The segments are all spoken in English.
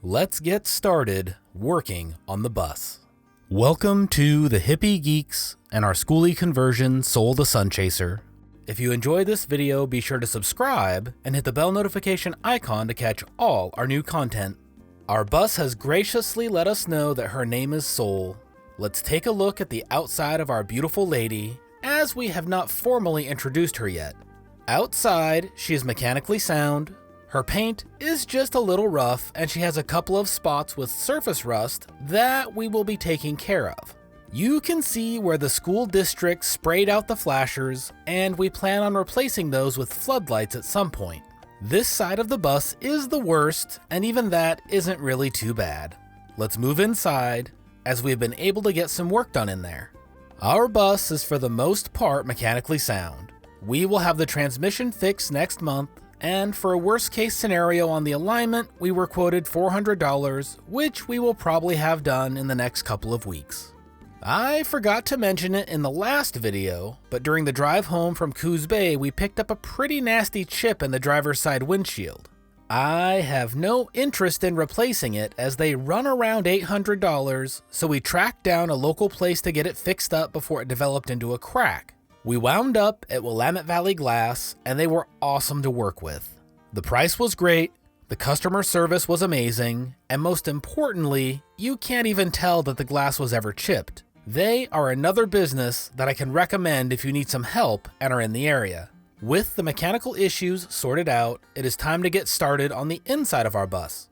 Let's get started working on the bus. Welcome to the Hippie Geeks and our schoolie conversion Soul the Sun Chaser. If you enjoy this video, be sure to subscribe and hit the bell notification icon to catch all our new content. Our bus has graciously let us know that her name is Soul. Let's take a look at the outside of our beautiful lady, as we have not formally introduced her yet. Outside, she is mechanically sound. Her paint is just a little rough, and she has a couple of spots with surface rust that we will be taking care of. You can see where the school district sprayed out the flashers, and we plan on replacing those with floodlights at some point. This side of the bus is the worst, and even that isn't really too bad. Let's move inside, as we've been able to get some work done in there. Our bus is for the most part mechanically sound. We will have the transmission fixed next month, and for a worst case scenario on the alignment, we were quoted $400, which we will probably have done in the next couple of weeks. I forgot to mention it in the last video, but during the drive home from Coos Bay, we picked up a pretty nasty chip in the driver's side windshield. I have no interest in replacing it as they run around $800, so we tracked down a local place to get it fixed up before it developed into a crack. We wound up at Willamette Valley Glass, and they were awesome to work with. The price was great, the customer service was amazing, and most importantly, you can't even tell that the glass was ever chipped. They are another business that I can recommend if you need some help and are in the area. With the mechanical issues sorted out, it is time to get started on the inside of our bus.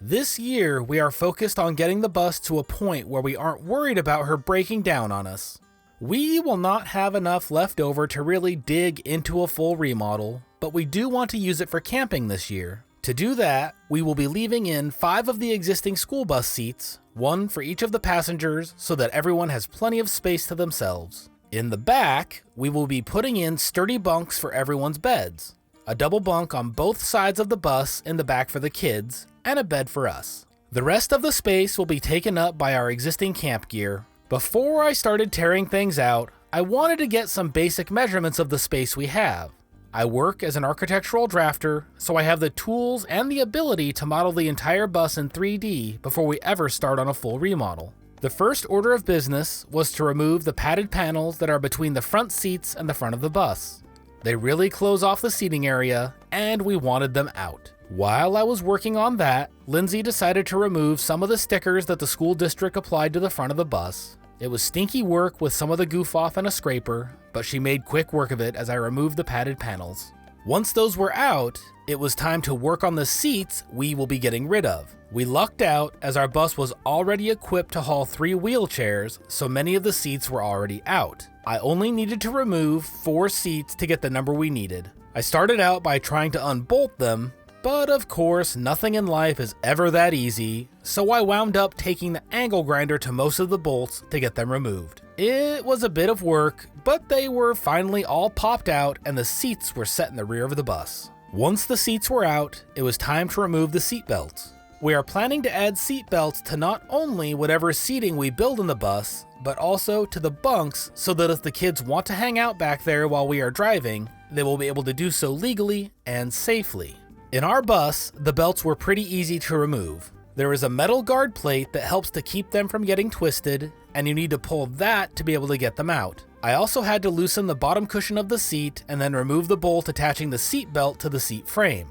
This year, we are focused on getting the bus to a point where we aren't worried about her breaking down on us. We will not have enough left over to really dig into a full remodel, but we do want to use it for camping this year. To do that, we will be leaving in 5 of the existing school bus seats, 1 for each of the passengers so that everyone has plenty of space to themselves. In the back, we will be putting in sturdy bunks for everyone's beds, a double bunk on both sides of the bus in the back for the kids, and a bed for us. The rest of the space will be taken up by our existing camp gear. Before I started tearing things out, I wanted to get some basic measurements of the space we have. I work as an architectural drafter, so I have the tools and the ability to model the entire bus in 3D before we ever start on a full remodel. The first order of business was to remove the padded panels that are between the front seats and the front of the bus. They really close off the seating area, and we wanted them out. While I was working on that, Lindsay decided to remove some of the stickers that the school district applied to the front of the bus. It was stinky work with some of the goof off and a scraper, but she made quick work of it as I removed the padded panels. Once those were out, it was time to work on the seats we will be getting rid of. We lucked out as our bus was already equipped to haul 3 wheelchairs, so many of the seats were already out. I only needed to remove 4 seats to get the number we needed. I started out by trying to unbolt them, but of course, nothing in life is ever that easy, so I wound up taking the angle grinder to most of the bolts to get them removed. It was a bit of work, but they were finally all popped out and the seats were set in the rear of the bus. Once the seats were out, it was time to remove the seat belts. We are planning to add seat belts to not only whatever seating we build in the bus, but also to the bunks so that if the kids want to hang out back there while we are driving, they will be able to do so legally and safely. In our bus, the belts were pretty easy to remove. There is a metal guard plate that helps to keep them from getting twisted, and you need to pull that to be able to get them out. I also had to loosen the bottom cushion of the seat and then remove the bolt attaching the seat belt to the seat frame.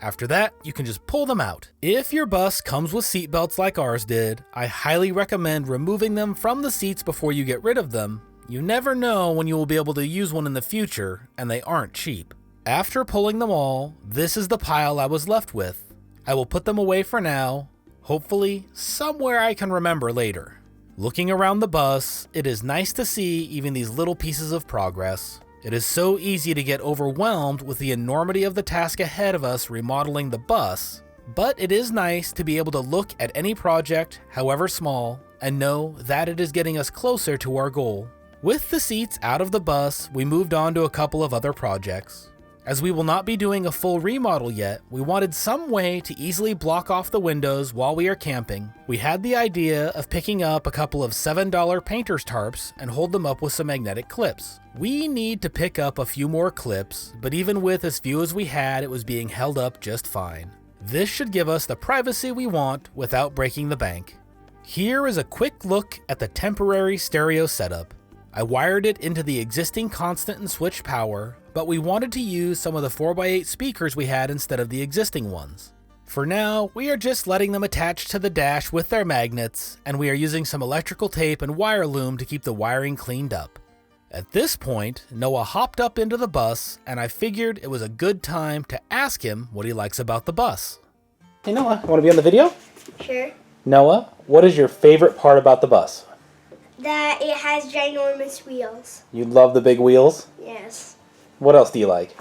After that, you can just pull them out. If your bus comes with seat belts like ours did, I highly recommend removing them from the seats before you get rid of them. You never know when you will be able to use one in the future, and they aren't cheap. After pulling them all, this is the pile I was left with. I will put them away for now, hopefully somewhere I can remember later. Looking around the bus, it is nice to see even these little pieces of progress. It is so easy to get overwhelmed with the enormity of the task ahead of us remodeling the bus, but it is nice to be able to look at any project, however small, and know that it is getting us closer to our goal. With the seats out of the bus, we moved on to a couple of other projects. As we will not be doing a full remodel yet, we wanted some way to easily block off the windows while we are camping. We had the idea of picking up a couple of $7 painter's tarps and hold them up with some magnetic clips. We need to pick up a few more clips, but even with as few as we had, it was being held up just fine. This should give us the privacy we want without breaking the bank. Here is a quick look at the temporary stereo setup. I wired it into the existing constant and switch power, but we wanted to use some of the 4x8 speakers we had instead of the existing ones. For now, we are just letting them attach to the dash with their magnets, and we are using some electrical tape and wire loom to keep the wiring cleaned up. At this point, Noah hopped up into the bus, and I figured it was a good time to ask him what he likes about the bus. Hey Noah, want to be on the video? Sure. Noah, what is your favorite part about the bus? That it has ginormous wheels. You love the big wheels? Yes. What else do you like?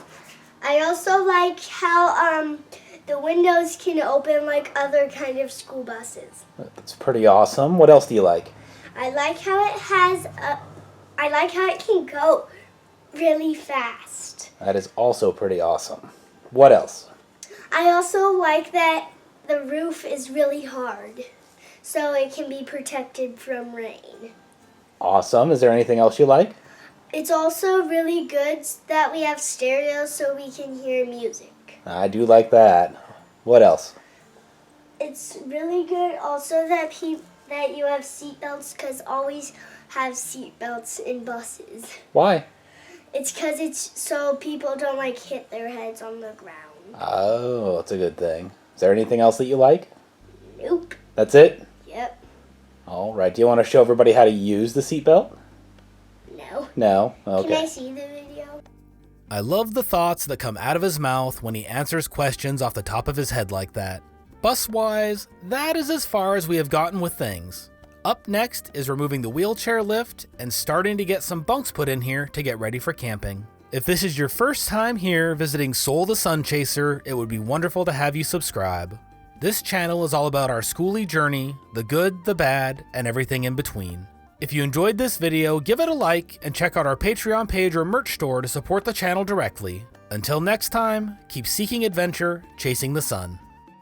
I also like how the windows can open like other kind of school buses. That's pretty awesome. What else do you like? I like how it has I like how it can go really fast. That is also pretty awesome. What else? I also like that the roof is really hard, so it can be protected from rain. Awesome. Is there anything else you like? It's also really good that we have stereo so we can hear music. I do like that. What else? It's really good also that that you have seatbelts, because always have seatbelts in buses. Why? It's because it's so people don't like hit their heads on the ground. Oh, that's a good thing. Is there anything else that you like? Nope. That's it? Yep. All right. Do you want to show everybody how to use the seatbelt? No. No? Okay. Can I see the video? I love the thoughts that come out of his mouth when he answers questions off the top of his head like that. Bus-wise, that is as far as we have gotten with things. Up next is removing the wheelchair lift and starting to get some bunks put in here to get ready for camping. If this is your first time here visiting Soul the Sun Chaser, it would be wonderful to have you subscribe. This channel is all about our schooly journey, the good, the bad, and everything in between. If you enjoyed this video, give it a like and check out our Patreon page or merch store to support the channel directly. Until next time, keep seeking adventure, chasing the sun.